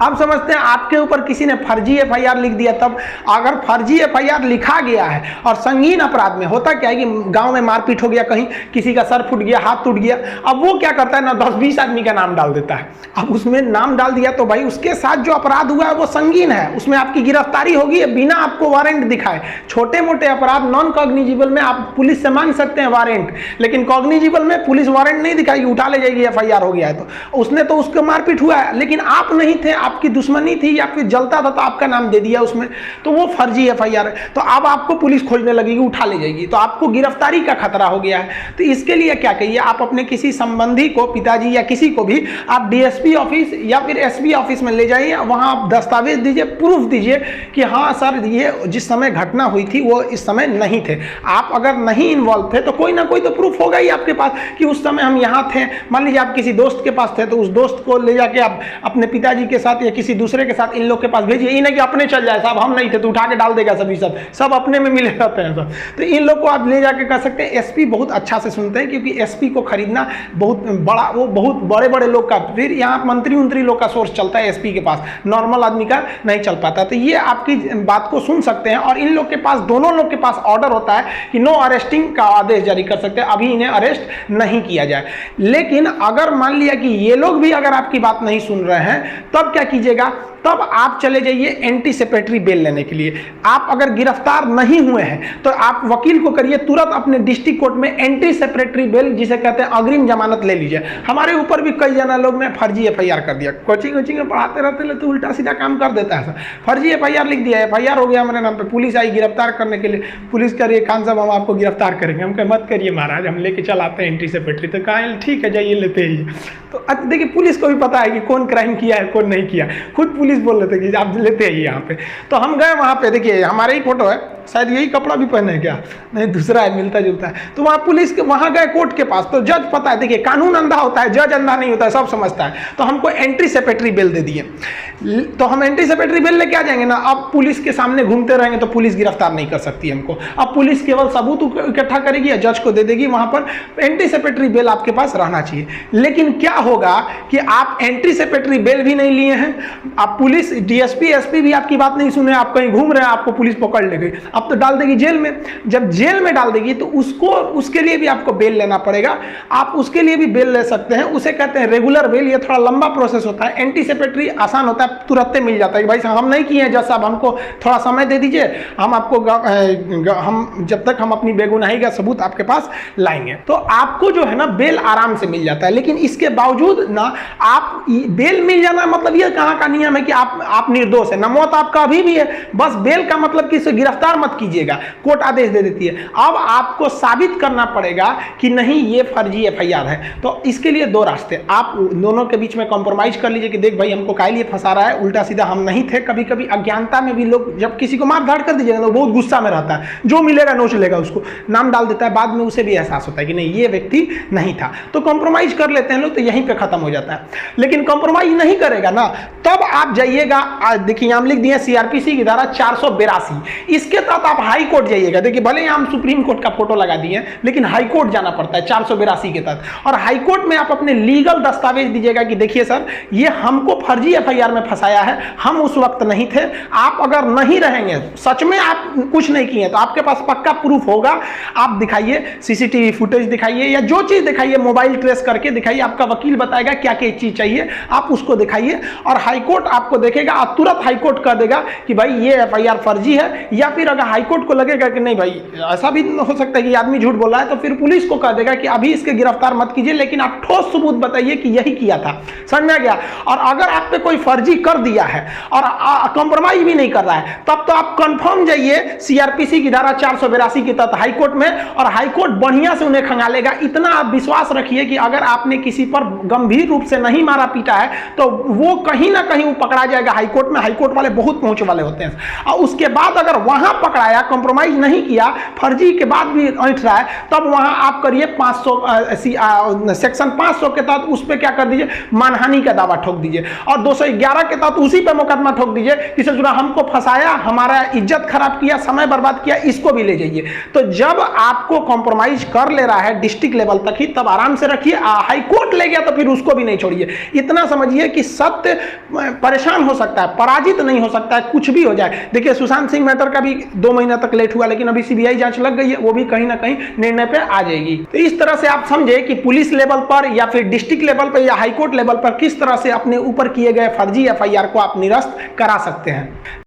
अब समझते हैं आपके ऊपर किसी ने फर्जी एफआईआर लिख दिया, तब अगर फर्जी एफआईआर लिखा गया है और संगीन अपराध में होता क्या है कि गांव में मारपीट हो गया, कहीं किसी का सर फूट गया, हाथ टूट गया, अब वो क्या करता है ना 10-20 आदमी का नाम डाल देता है। अब उसमें नाम डाल दिया तो भाई उसके साथ जो अपराध हुआ है वो संगीन है, उसमें आपकी गिरफ्तारी होगी बिना आपको वारंट दिखाए। छोटे मोटे अपराध नॉन कॉग्निजिबल में आप पुलिस से मांग सकते हैं वारंट, लेकिन कॉग्निजिबल में पुलिस वारंट नहीं दिखाएगी, उठा ले जाएगी एफआईआर हो गया है। तो उसने तो उसको मारपीट हुआ है, लेकिन आप नहीं थे, आपकी दुश्मनी थी या फिर जलता था तो आपका नाम दे दिया उसमें, तो वो फर्जी एफआईआर है। तो अब आपको पुलिस खोजने लगेगी, उठा ले जाएगी, तो आपको गिरफ्तारी का खतरा हो गया है। तो इसके लिए क्या कहिए, आप अपने किसी संबंधी को, पिताजी या किसी को भी आप डीएसपी ऑफिस या फिर एसपी ऑफिस में ले जाइए, वहां आप दस्तावेज दीजिए, प्रूफ दीजिए कि हाँ सर ये जिस समय घटना हुई थी वो इस समय नहीं थे। आप अगर नहीं इन्वॉल्व थे तो कोई ना कोई तो प्रूफ होगा ही आपके पास कि उस समय हम यहाँ थे। मान लीजिए आप किसी दोस्त के पास थे तो उस दोस्त को ले जाके आप अपने पिताजी के साथ या किसी दूसरे के साथ इन लोग के पास भेजिए, ये नहीं कि अपने चल जाए, साहब हम नहीं थे तो उठा के डाल देगा, सभी सब अपने में मिले रहते हैं सब। तो इन लोग को आप ले जाके कर सकते हैं। एसपी बहुत अच्छा से सुनते हैं, क्योंकि एसपी को खरीदना बहुत बड़ा, वो बहुत बड़े बड़े लोग का, फिर यहाँ मंत्री उंत्री लोग का सोर्स चलता है एसपी के पास, नॉर्मल आदमी का नहीं चल पाता। तो ये आपकी बात को सुन सकते हैं, और इन लोग के पास, दोनों लोग के पास ऑर्डर होता है कि नो अरेस्टिंग का आदेश जारी कर सकते हैं, अभी इन्हें अरेस्ट नहीं किया जाए। लेकिन अगर मान लिया कि ये लोग भी अगर आपकी बात नहीं सुन रहे हैं, तब क्या कीजिएगा, तब आप चले जाइए एंटीसिपेटरी बेल लेने के लिए। आप अगर गिरफ्तार नहीं हुए हैं तो आप वकील को करिए तुरंत अपने डिस्ट्रिक्ट कोर्ट में एंटीसिपेटरी बेल, जिसे कहते हैं अग्रिम जमानत, ले लीजिए। हमारे ऊपर भी कई जना लोग ने फर्जी एफआईआर कर दिया, कोचिंग में पढ़ाते रहते तो उल्टा सीधा काम कर देता है सर। फर्जी एफआईआर लिख दिया, एफआईआर हो गया हमारे नाम पे, पुलिस आई गिरफ्तार करने के लिए, पुलिस कह रही है खान साहब हम आपको गिरफ्तार करेंगे। हम कहे मत करिए महाराज, हम लेके चल आते हैं एंटीसिपेटरी। तो कहा ठीक है जाइए लेते ही। तो देखिए पुलिस को भी पता है कि कौन क्राइम किया है कौन नहीं किया, खुद पुलिस बोल रहे थे कि आप लेते आइए यहाँ पे। तो हम गए वहाँ पे, देखिए हमारे ही फोटो है, शायद यही कपड़ा भी पहने हैं क्या, नहीं दूसरा है, मिलता जुलता है। तो वहाँ पुलिस के, वहाँ गए कोर्ट के पास, तो जज पता है, देखिए कानून अंधा होता है, जज अंधा नहीं होता है, सब समझता है। तो हमको एंटीसिपेटरी बेल दे दिए, तो हम एंटीसिपेटरी बेल लेके आ जाएंगे ना। अब पुलिस के सामने घूमते रहेंगे तो पुलिस गिरफ्तार नहीं कर सकती हमको। अब पुलिस केवल सबूत इकट्ठा करेगी या जज को दे देगी, वहाँ पर एंटीसिपेटरी बेल आपके पास रहना चाहिए। लेकिन क्या होगा कि आप एंटीसिपेटरी बेल भी नहीं लिए हैं, आप पुलिस, डीएसपी, एसपी भी आपकी बात नहीं सुने, आप कहीं घूम रहे हैं, आपको पुलिस पकड़ ले गई, अब तो डाल देगी जेल में। जब जेल में डाल देगी तो उसके लिए भी आपको बेल लेना पड़ेगा। आप उसके लिए भी बेल ले सकते हैं, उसे कहते हैं रेगुलर बेल। ये थोड़ा लंबा प्रोसेस होता है, एंटीसिपेटरी आसान होता है, तुरंत मिल जाता है कि भाई हम नहीं किए हैं जज साहब, हमको थोड़ा समय दे दीजिए, हम आपको हम जब तक हम अपनी बेगुनाही का सबूत आपके पास लाएंगे। तो आपको जो है ना बेल आराम से मिल जाता है। लेकिन इसके बावजूद ना आप बेल मिल जाना मतलब ये कहाँ का नियम है कि आप निर्दोष है ना, मौत आपका अभी भी है, बस बेल का मतलब कि इसे गिरफ्तार मत कीजिएगा, कोर्ट आदेश दे देती है। अब आपको साबित करना पड़ेगा कि नहीं ये फर्जी एफआईआर है। तो इसके लिए दो रास्ते, आप दोनों के बीच में कॉम्प्रोमाइज कर लीजिए कि देख भाई हमको काहे लिए फंसा रहा है, उल्टा सीधा हम नहीं थे। कभी कभी अज्ञानता में भी लोग, जब किसी को मार धाड़ कर दीजिएगा तो बहुत गुस्सा में रहता है, जो मिलेगा नोच लेगा, उसको नाम डाल देता है, बाद में उसे भी एहसास होता है कि नहीं ये व्यक्ति नहीं था। तो कॉम्प्रोमाइज कर लेते हैं लोग, तो यहीं पे खत्म हो जाता है। लेकिन कॉम्प्रोमाइज नहीं करेगा ना, तब आप जाइएगा, देखिए हम लिख दिए सीआरपीसी की धारा 482, इसके तहत आप हाई कोर्ट जाइएगा। देखिए भले हम सुप्रीम कोर्ट का फोटो लगा दिए, लेकिन हाई कोर्ट जाना पड़ता है 482 के तहत। और हाई कोर्ट में आप अपने लीगल दस्तावेज दीजिएगा कि देखिए सर ये हमको फर्जी एफआईआर में फंसाया है, हम उस वक्त नहीं थे। आप अगर नहीं रहेंगे, सच में आप कुछ नहीं किए, तो आपके पास पक्का प्रूफ होगा, आप दिखाइए, सीसीटीवी फुटेज दिखाइए या जो चीज दिखाइए, मोबाइल ट्रेस करके दिखाइए, आपका वकील बताएगा क्या क्या चीज चाहिए, आप उसको दिखाइए। और हाईकोर्ट आपको देखेगा, तुरंत हाईकोर्ट कर देगा कि भाई ये एफआईआर फर्जी है। या फिर अगर हाईकोर्ट को लगेगा कि नहीं भाई ऐसा भी हो सकता है कि आदमी झूठ बोल रहा है, तो फिर पुलिस को कह देगा कि अभी इसके गिरफ्तार मत कीजिए, लेकिन आप ठोस सबूत बताइए कि यही किया था। समझ में आ गया? और अगर आप पे कोई फर्जी कर दिया है और कॉम्प्रोमाइज भी नहीं कर रहा है, तब तो आप कंफर्म जाइए सीआरपीसी की धारा 482 के तहत हाईकोर्ट में, और हाईकोर्ट बढ़िया से उन्हें खंगालेगा। इतना आप विश्वास रखिए कि अगर आपने किसी पर गंभीर रूप से नहीं मारा पीटा है तो वो कहीं ना कहीं वो पकड़ा जाएगा हाईकोर्ट में। हाईकोर्ट वाले बहुत पहुंच वाले होते हैं। और उसके बाद अगर वहां पकड़ाया, कॉम्प्रोमाइज नहीं किया, फर्जी के बाद भी ऐंठ रहा है, तब वहां आप करिए 500 सेक्शन 500 के तहत उस पर क्या कर दीजिए, मानहानि का दावा ठोक दीजिए। और 211 के तहत उसी पे मुकदमा ठोक दीजिए, किसी जुड़ा हमको फंसाया, हमारा इज्जत खराब किया, समय बर्बाद किया, इसको भी ले जाइए। तो जब आपको कॉम्प्रोमाइज कर ले रहा है डिस्ट्रिक्ट लेवल तक ही, तब आराम से रखिए। हाई कोर्ट ले गया तो फिर उसको भी नहीं छोड़िए। इतना समझिए कि सत्य परेशान हो सकता है, पराजित नहीं हो सकता है, कुछ भी हो जाए। देखिए सुशांत सिंह मैटर का भी 2 महीना तक लेट हुआ, लेकिन अभी सीबीआई जांच लग गई है, वो भी कहीं ना कहीं निर्णय पे आ जाएगी। तो इस तरह से आप समझे कि पुलिस लेवल पर या फिर डिस्ट्रिक्ट लेवल पर या हाईकोर्ट लेवल पर किस तरह से अपने ऊपर किए गए फर्जी एफआईआर को आप निरस्त करा सकते हैं।